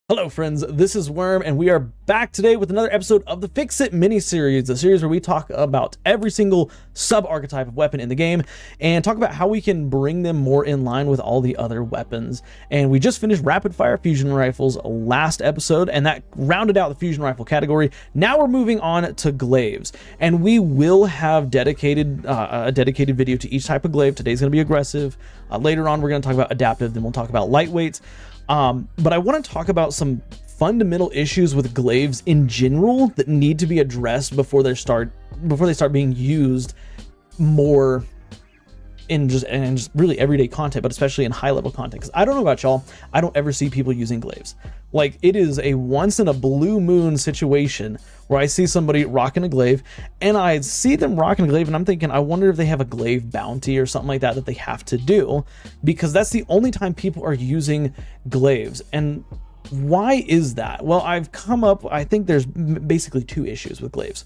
Hello friends, this is Worm, and we are back today with another episode of the Fix-It mini-series, a series where we talk about every single sub-archetype of weapon in the game, and talk about how we can bring them more in line with all the other weapons. And we just finished rapid-fire fusion rifles last episode, and that rounded out the fusion rifle category. Now we're moving on to glaives, and we will have a dedicated video to each type of glaive. Today's going to be aggressive. Later on, we're going to talk about adaptive, then we'll talk about lightweights. But I want to talk about some fundamental issues with glaives in general that need to be addressed before they start being used more in just really everyday content, but especially in high level content. Because I don't know about y'all, I don't ever see people using glaives. Like, it is a once in a blue moon situation where I see somebody rocking a glaive, and I see them rocking a glaive, and I'm thinking, I wonder if they have a glaive bounty or something like that they have to do, because that's the only time people are using glaives. And why is that? Well, I think there's basically two issues with glaives.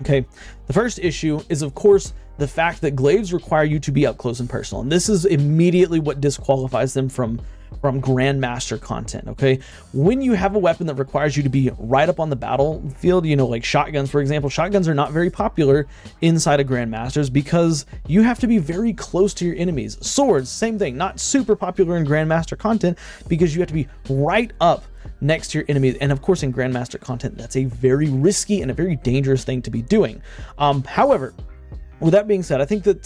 Okay, the first issue is, of course, the fact that glaives require you to be up close and personal, and this is immediately what disqualifies them from grandmaster content. Okay, when you have a weapon that requires you to be right up on the battlefield, like shotguns, for example, shotguns are not very popular inside of grandmasters because you have to be very close to your enemies. Swords, same thing, not super popular in grandmaster content because you have to be right up next to your enemies, and of course in grandmaster content that's a very risky and a very dangerous thing to be doing. However, with that being said, I think that,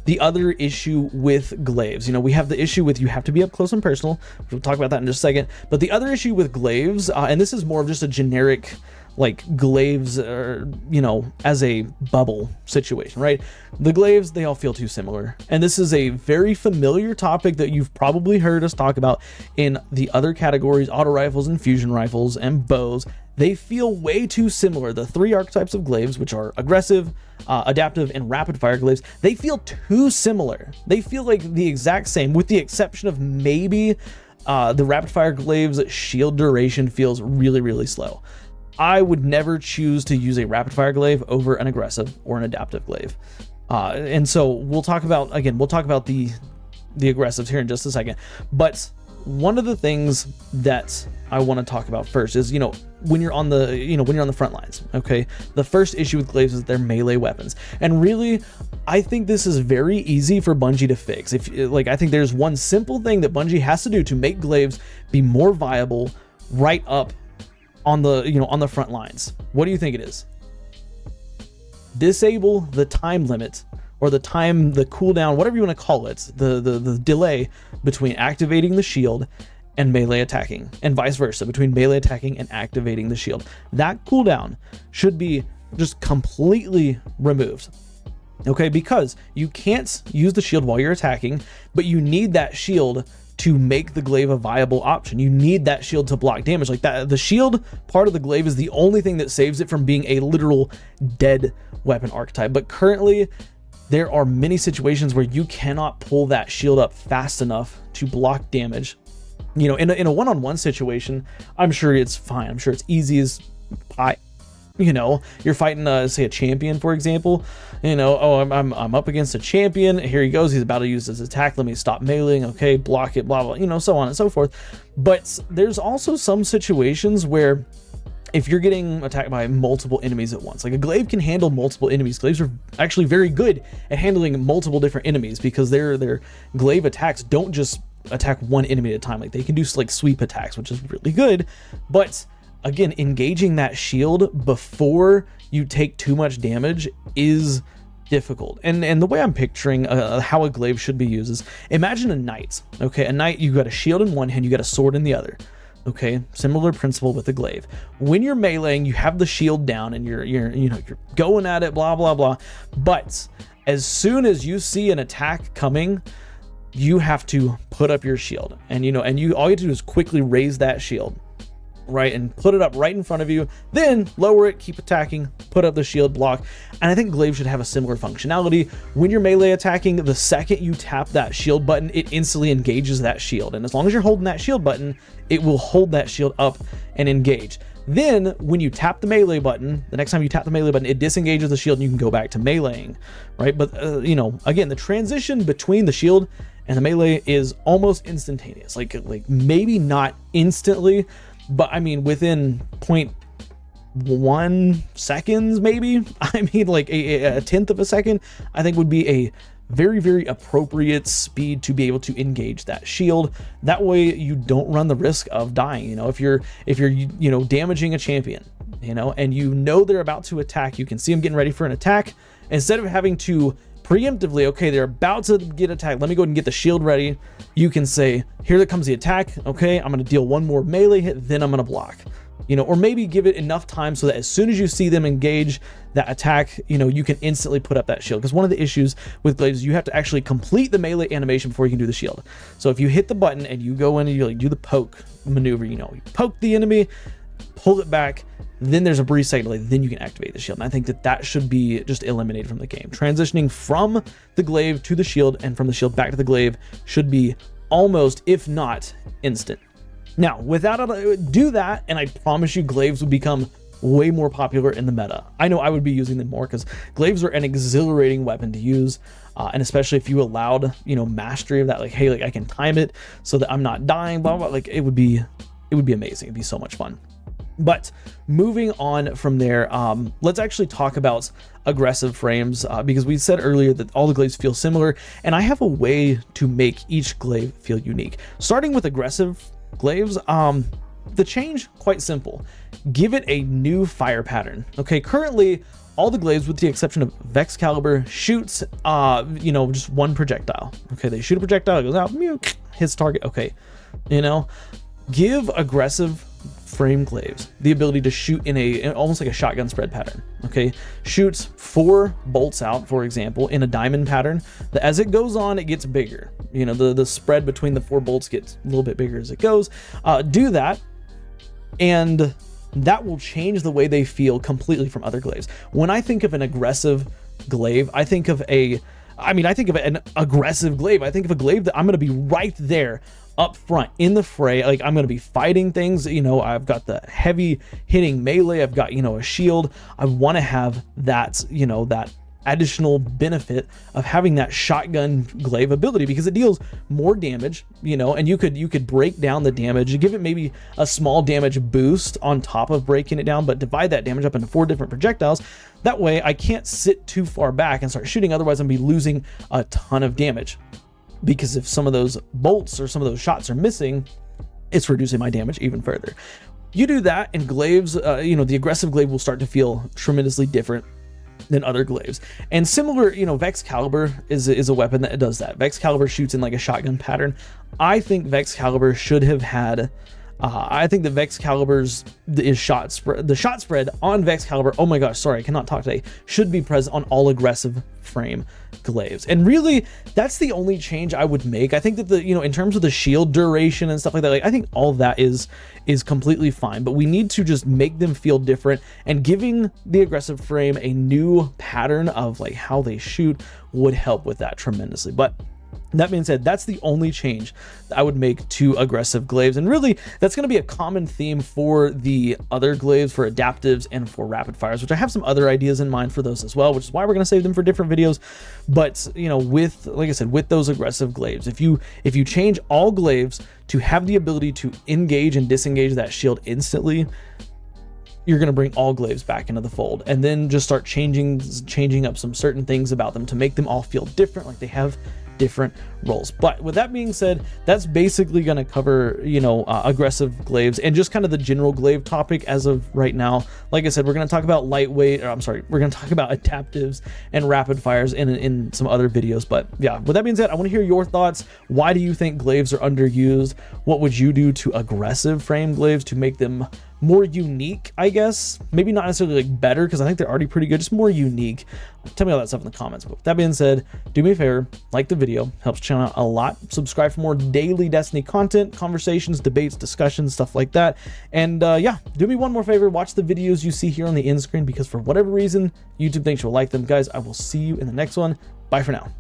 the other issue with glaives, we have the issue with you have to be up close and personal. We'll talk about that in just a second. But the other issue with glaives, and this is more of just a generic, like glaives, as a bubble situation, right? The glaives, they all feel too similar. And this is a very familiar topic that you've probably heard us talk about in the other categories, auto rifles and fusion rifles and bows. They feel way too similar. The three archetypes of glaives, which are aggressive, adaptive, and rapid fire glaives, they feel too similar. They feel like the exact same, with the exception of maybe the rapid fire glaives shield duration feels really, really slow. I would never choose to use a rapid fire glaive over an aggressive or an adaptive glaive. And so we'll talk about the aggressives here in just a second. But one of the things that I want to talk about first is, when you're on the front lines, okay, the first issue with glaives is they're melee weapons. And really, I think this is very easy for Bungie to fix. I think there's one simple thing that Bungie has to do to make glaives be more viable right up on the front lines. What do you think it is? Disable the time limit, or the cooldown, whatever you want to call it, the delay between activating the shield and melee attacking, and vice versa, between melee attacking and activating the shield. That cooldown should be just completely removed. Okay, because you can't use the shield while you're attacking, but you need that shield to make the glaive a viable option. You need that shield to block damage like that. The shield part of the glaive is the only thing that saves it from being a literal dead weapon archetype. But currently, there are many situations where you cannot pull that shield up fast enough to block damage. In a one-on-one situation, I'm sure it's fine. I'm sure it's easy as pie. You're fighting, say, a champion, for example. I'm up against a champion. Here he goes. He's about to use his attack. Let me stop meleeing. Okay, block it, blah, blah, so on and so forth. But there's also some situations where if you're getting attacked by multiple enemies at once, like a glaive can handle multiple enemies. Glaives are actually very good at handling multiple different enemies because their glaive attacks don't just attack one enemy at a time. Like, they can do like sweep attacks, which is really good. But again, engaging that shield before you take too much damage is difficult. And the way I'm picturing how a glaive should be used is, imagine a knight. Okay, a knight, you got a shield in one hand, you got a sword in the other. Okay, similar principle with the glaive. When you're meleeing, you have the shield down and you're going at it, blah, blah, blah. But as soon as you see an attack coming, you have to put up your shield, and all you have to do is quickly raise that shield, right, and put it up right in front of you, then lower it, keep attacking, put up the shield, block. And I think glaive should have a similar functionality. When you're melee attacking, the second you tap that shield button, it instantly engages that shield, and as long as you're holding that shield button, it will hold that shield up and engage. Then when you tap the melee button, the next time you tap the melee button, it disengages the shield and you can go back to meleeing, right? But again, the transition between the shield and the melee is almost instantaneous. Like maybe not instantly, but I mean within 0.1 seconds maybe. I mean like a tenth of a second I think would be a very, very appropriate speed to be able to engage that shield. That way you don't run the risk of dying. You know, if you're you know, damaging a champion, you know, and you know they're about to attack, you can see them getting ready for an attack. Instead of having to preemptively, okay, they're about to get attacked, let me go ahead and get the shield ready, you can say, here comes the attack, okay, I'm going to deal one more melee hit, then I'm going to block. You know, or maybe give it enough time so that as soon as you see them engage that attack, you know, you can instantly put up that shield. Because one of the issues with Glaives is you have to actually complete the melee animation before you can do the shield. So if you hit the button and you go in and you like do the poke maneuver, you know, you poke the enemy, pull it back, then there's a brief second delay, then you can activate the shield. And I think that should be just eliminated from the game. Transitioning from the glaive to the shield and from the shield back to the glaive should be almost, if not instant. Now, without do that, and I promise you Glaives would become way more popular in the meta. I know I would be using them more because Glaives are an exhilarating weapon to use, and especially if you allowed, you know, mastery of that, like, hey, like I can time it so that I'm not dying, blah, blah, blah. Like it would be amazing. It'd be so much fun. But moving on from there, let's actually talk about aggressive frames, because we said earlier that all the glaives feel similar, and I have a way to make each glaive feel unique. Starting with aggressive glaives, the change, quite simple. Give it a new fire pattern. Okay, currently all the glaives, with the exception of Vex Caliber, shoots you know, just one projectile. Okay, they shoot a projectile, it goes out, hits target. Okay, you know, give aggressive frame glaives the ability to shoot in almost like a shotgun spread pattern. Okay, shoots 4 bolts out, for example, in a diamond pattern. As it goes on, it gets bigger. You know, the spread between the 4 bolts gets a little bit bigger as it goes. Do that, and that will change the way they feel completely from other glaives. When I think of an aggressive glaive, I think of an aggressive glaive. I think of a glaive that I'm going to be right there up front in the fray. Like I'm going to be fighting things, you know, I've got the heavy hitting melee, I've got, you know, a shield. I want to have that, you know, that additional benefit of having that shotgun glaive ability, because it deals more damage, you know, and you could break down the damage, give it maybe a small damage boost on top of breaking it down, but divide that damage up into 4 different projectiles. That way I can't sit too far back and start shooting, otherwise I'm gonna be losing a ton of damage. Because if some of those bolts or some of those shots are missing, it's reducing my damage even further. You do that, and glaives, you know, the aggressive glaive will start to feel tremendously different than other glaives. And similar, you know, Vex Caliber is a weapon that does that. Vex Caliber shoots in like a shotgun pattern. I think Vex Caliber should have had I think the Vex Caliber's the shot spread on Vex Caliber, oh my gosh, sorry, I cannot talk today, should be present on all aggressive frame glaives. And really, that's the only change I would make. I think that the, you know, in terms of the shield duration and stuff like that, like I think all of that is completely fine, but we need to just make them feel different, and giving the aggressive frame a new pattern of like how they shoot would help with that tremendously. But that being said, that's the only change that I would make to aggressive glaives, and really that's going to be a common theme for the other glaives, for adaptives and for rapid fires, which I have some other ideas in mind for those as well, which is why we're going to save them for different videos. But you know, with, like I said, with those aggressive glaives, if you change all glaives to have the ability to engage and disengage that shield instantly, you're going to bring all glaives back into the fold, and then just start changing up some certain things about them to make them all feel different, like they have different roles. But with that being said, that's basically going to cover, you know, aggressive glaives and just kind of the general glaive topic as of right now. Like I said, we're going to talk about we're going to talk about adaptives and rapid fires in some other videos. But yeah, with that being said, I want to hear your thoughts. Why do you think glaives are underused? What would you do to aggressive frame glaives to make them more unique, I guess? Maybe not necessarily like better, because I think they're already pretty good, just more unique. Tell me all that stuff in the comments. But with that being said, do me a favor, like the video, helps the channel out a lot. Subscribe for more daily Destiny content, conversations, debates, discussions, stuff like that. And yeah, do me one more favor, watch the videos you see here on the end screen, because for whatever reason, YouTube thinks you'll like them. Guys, I will see you in the next one. Bye for now.